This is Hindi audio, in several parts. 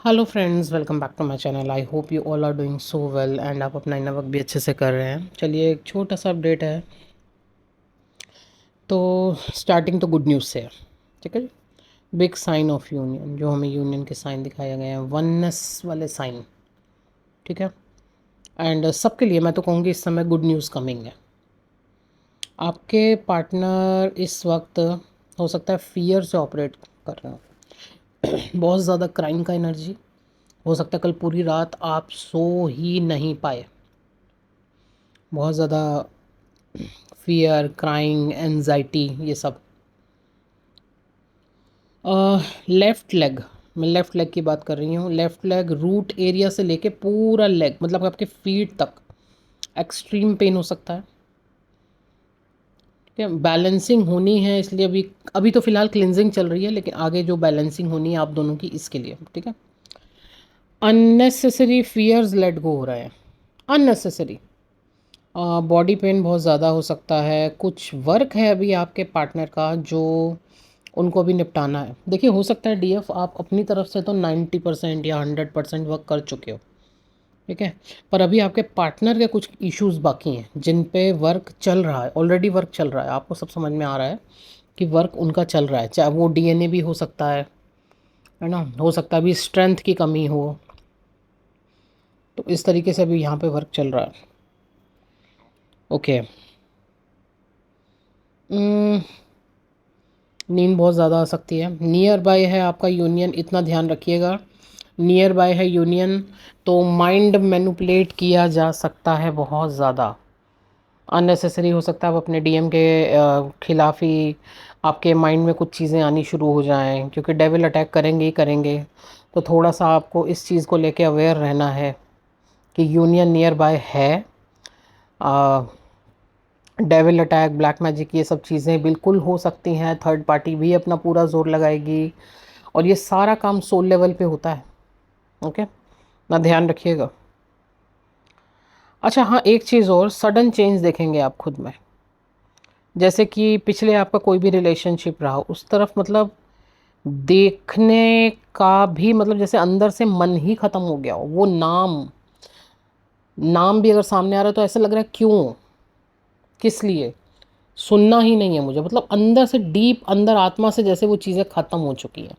Hello friends, welcome back to my channel. I hope you all are doing so well and आप अपना इनर वर्क भी अच्छे से कर रहे हैं। चलिए, एक छोटा सा अपडेट है। तो स्टार्टिंग तो गुड न्यूज़ से है, ठीक है। बिग साइन ऑफ यूनियन, जो हमें यूनियन के साइन दिखाए गए हैं, वननेस वाले साइन, ठीक है। एंड सबके लिए मैं तो कहूँगी इस समय गुड न्यूज़ कमिंग है। आपके पार्टनर इस वक्त हो सकता है फियर से ऑपरेट कर रहे हो। बहुत ज़्यादा क्राइम का एनर्जी हो सकता है। कल पूरी रात आप सो ही नहीं पाए। बहुत ज़्यादा फियर, क्राइंग, एनजाइटी, ये सब। लेफ़्ट लेग, मैं लेफ़्ट लेग की बात कर रही हूँ। लेफ़्ट लेग रूट एरिया से लेके पूरा लेग, मतलब आपके फीट तक एक्सट्रीम पेन हो सकता है, ठीक है। बैलेंसिंग होनी है, इसलिए अभी अभी तो फ़िलहाल क्लिनजिंग चल रही है, लेकिन आगे जो बैलेंसिंग होनी है आप दोनों की, इसके लिए, ठीक है। अननेसेसरी फियर्स लेट गो हो रहे हैं, अननेसेसरी। बॉडी पेन बहुत ज़्यादा हो सकता है। कुछ वर्क है अभी आपके पार्टनर का जो उनको भी निपटाना है। देखिए, हो सकता है डीएफ आप अपनी तरफ से तो 90% या 100% वर्क कर चुके हो, ठीक है। पर अभी आपके पार्टनर के कुछ इश्यूज़ बाकी हैं जिन पे वर्क चल रहा है। ऑलरेडी वर्क चल रहा है, आपको सब समझ में आ रहा है कि वर्क उनका चल रहा है। चाहे वो डीएनए भी हो सकता है ना। हो सकता है अभी स्ट्रेंथ की कमी हो। तो इस तरीके से अभी यहाँ पे वर्क चल रहा है। ओके। नींद बहुत ज़्यादा आ सकती है। नियर बाय है आपका यूनियन, इतना ध्यान रखिएगा। नियर बाय है यूनियन, तो माइंड मैनिपुलेट किया जा सकता है बहुत ज़्यादा। अननेसेसरी हो सकता है आप अपने डीएम के खिलाफ ही आपके माइंड में कुछ चीज़ें आनी शुरू हो जाएं, क्योंकि डेविल अटैक करेंगे ही करेंगे। तो थोड़ा सा आपको इस चीज़ को लेके अवेयर रहना है कि यूनियन नियर बाय है। डेविल अटैक, ब्लैक मैजिक, ये सब चीज़ें बिल्कुल हो सकती हैं। थर्ड पार्टी भी अपना पूरा जोर लगाएगी और ये सारा काम सोल लेवल पे होता है। ओके, ना ध्यान रखिएगा। अच्छा हाँ, एक चीज़ और, सडन चेंज देखेंगे आप खुद में। जैसे कि पिछले आपका कोई भी रिलेशनशिप रहा उस तरफ, मतलब देखने का भी, मतलब जैसे अंदर से मन ही ख़त्म हो गया हो। वो नाम नाम भी अगर सामने आ रहा है तो ऐसा लग रहा है क्यों, किस लिए, सुनना ही नहीं है मुझे। मतलब अंदर से, डीप अंदर आत्मा से जैसे वो चीज़ें ख़त्म हो चुकी हैं।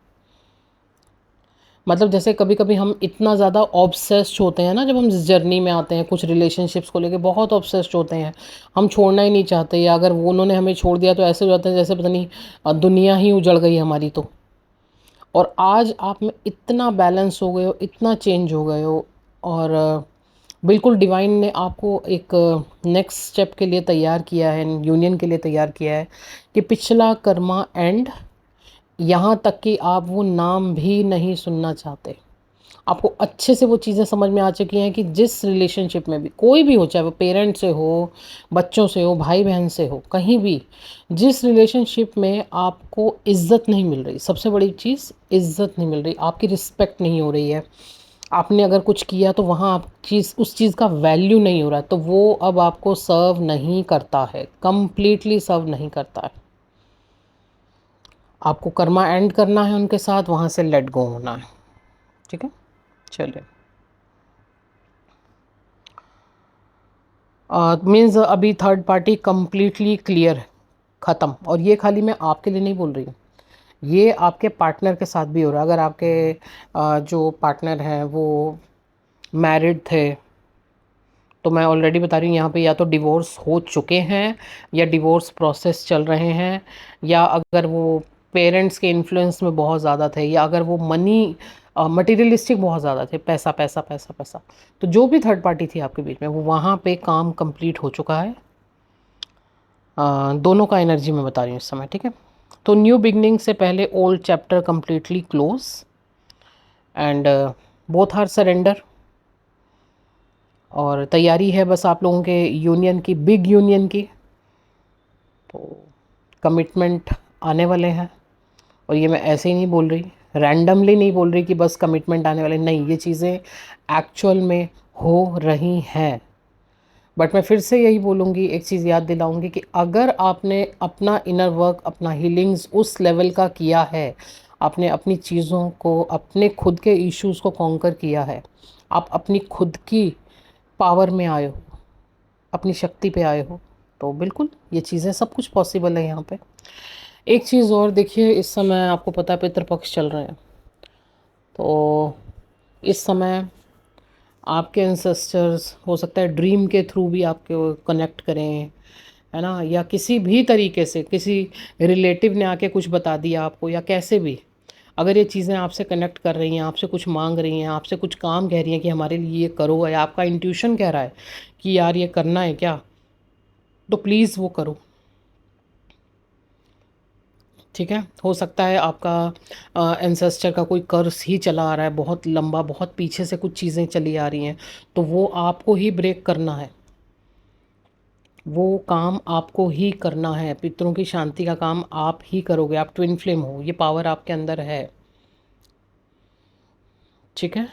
मतलब जैसे कभी कभी हम इतना ज़्यादा ऑब्सेस्ड होते हैं ना, जब हम इस जर्नी में आते हैं कुछ रिलेशनशिप्स को लेके बहुत ऑब्सेस्ड होते हैं, हम छोड़ना ही नहीं चाहते। या अगर वो उन्होंने हमें छोड़ दिया तो ऐसे हो जाता है जैसे पता नहीं दुनिया ही उजड़ गई हमारी। तो और आज आप में इतना बैलेंस हो गए हो, इतना चेंज हो गए हो। और बिल्कुल डिवाइन ने आपको एक नेक्स्ट स्टेप के लिए तैयार किया है, यूनियन के लिए तैयार किया है कि पिछला कर्मा एंड, यहाँ तक कि आप वो नाम भी नहीं सुनना चाहते। आपको अच्छे से वो चीज़ें समझ में आ चुकी हैं कि जिस रिलेशनशिप में भी कोई भी हो, चाहे वो पेरेंट से हो, बच्चों से हो, भाई बहन से हो, कहीं भी जिस रिलेशनशिप में आपको इज़्ज़त नहीं मिल रही, सबसे बड़ी चीज़ इज़्ज़त नहीं मिल रही, आपकी रिस्पेक्ट नहीं हो रही है। आपने अगर कुछ किया तो वहाँ आप चीज़, उस चीज़ का वैल्यू नहीं हो रहा है, तो वो अब आपको सर्व नहीं करता है, कंप्लीटली सर्व नहीं करता है। आपको कर्मा एंड करना है उनके साथ, वहाँ से लेट गो होना है, ठीक है। चलिए, मीन्स अभी थर्ड पार्टी कंप्लीटली क्लियर है, ख़त्म। और ये खाली मैं आपके लिए नहीं बोल रही हूँ, ये आपके पार्टनर के साथ भी हो रहा है। अगर आपके जो पार्टनर हैं वो मैरिड थे, तो मैं ऑलरेडी बता रही हूँ यहाँ पे, या तो डिवोर्स हो चुके हैं या डिवोर्स प्रोसेस चल रहे हैं, या अगर वो पेरेंट्स के इन्फ्लुएंस में बहुत ज़्यादा थे, या अगर वो मनी मटेरियलिस्टिक बहुत ज़्यादा थे, पैसा पैसा पैसा पैसा। तो जो भी थर्ड पार्टी थी आपके बीच में, वो वहाँ पे काम कंप्लीट हो चुका है। दोनों का एनर्जी मैं बता रही हूँ इस समय, ठीक है। तो न्यू बिगनिंग से पहले old chapter completely close and both are surrender. और तैयारी है बस आप लोगों के यूनियन की, बिग यूनियन की। तो कमिटमेंट आने वाले हैं। और ये मैं ऐसे ही नहीं बोल रही, रैंडमली नहीं बोल रही कि बस कमिटमेंट आने वाले, नहीं, ये चीज़ें एक्चुअल में हो रही हैं। बट मैं फिर से यही बोलूँगी, एक चीज़ याद दिलाऊँगी कि अगर आपने अपना इनर वर्क, अपना हीलिंग्स उस लेवल का किया है, आपने अपनी चीज़ों को, अपने खुद के इश्यूज़ को कॉन्कर किया है, आप अपनी खुद की पावर में आए हो, अपनी शक्ति पे आए हो, तो बिल्कुल ये चीज़ें सब कुछ पॉसिबल है यहाँ पे। एक चीज़ और देखिए, इस समय आपको पता है पितृपक्ष चल रहे हैं, तो इस समय आपके एंसेस्टर्स हो सकता है ड्रीम के थ्रू भी आपको कनेक्ट करें, है ना, या किसी भी तरीके से किसी रिलेटिव ने आके कुछ बता दिया आपको, या कैसे भी अगर ये चीज़ें आपसे कनेक्ट कर रही हैं, आपसे कुछ मांग रही हैं, आपसे कुछ काम कह रही हैं कि हमारे लिए ये करो, या आपका इंट्यूशन कह रहा है कि यार ये करना है क्या, तो प्लीज़ वो करो। ठीक है, हो सकता है आपका एंसेस्टर का कोई कर्स ही चला आ रहा है, बहुत लंबा, बहुत पीछे से कुछ चीज़ें चली आ रही हैं, तो वो आपको ही ब्रेक करना है, वो काम आपको ही करना है। पितरों की शांति का काम आप ही करोगे, आप ट्विन फ्लेम हो, ये पावर आपके अंदर है। ठीक है,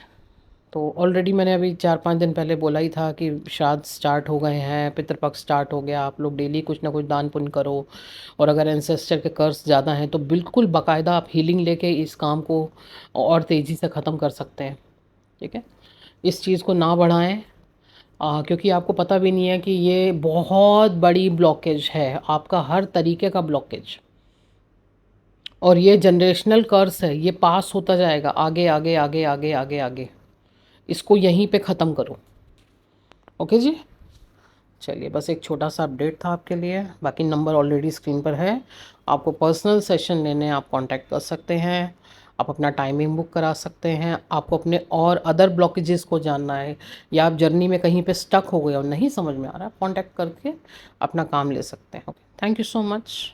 तो ऑलरेडी मैंने अभी 4-5 दिन पहले बोला ही था कि श्राद्ध स्टार्ट हो गए हैं, पितृपक्ष स्टार्ट हो गया, आप लोग डेली कुछ ना कुछ दान पुण्य करो, और अगर एंसेस्टर के कर्ज ज़्यादा हैं तो बिल्कुल बाकायदा आप हीलिंग लेके इस काम को और तेज़ी से ख़त्म कर सकते हैं। ठीक है, इस चीज़ को ना बढ़ाएं, क्योंकि आपको पता भी नहीं है कि ये बहुत बड़ी ब्लॉकेज है, आपका हर तरीके का ब्लॉकेज, और ये जनरेशनल कर्स है, ये पास होता जाएगा आगे आगे आगे आगे आगे आगे। इसको यहीं पे ख़त्म करो। ओके जी, चलिए बस एक छोटा सा अपडेट था आपके लिए, बाकी नंबर ऑलरेडी स्क्रीन पर है, आपको पर्सनल सेशन लेने आप कांटेक्ट कर सकते हैं, आप अपना टाइमिंग बुक करा सकते हैं, आपको अपने और अदर ब्लॉकेजेस को जानना है, या आप जर्नी में कहीं पे स्टक हो गए और नहीं समझ में आ रहा, कांटेक्ट करके अपना काम ले सकते हैं। Okay, thank you so much.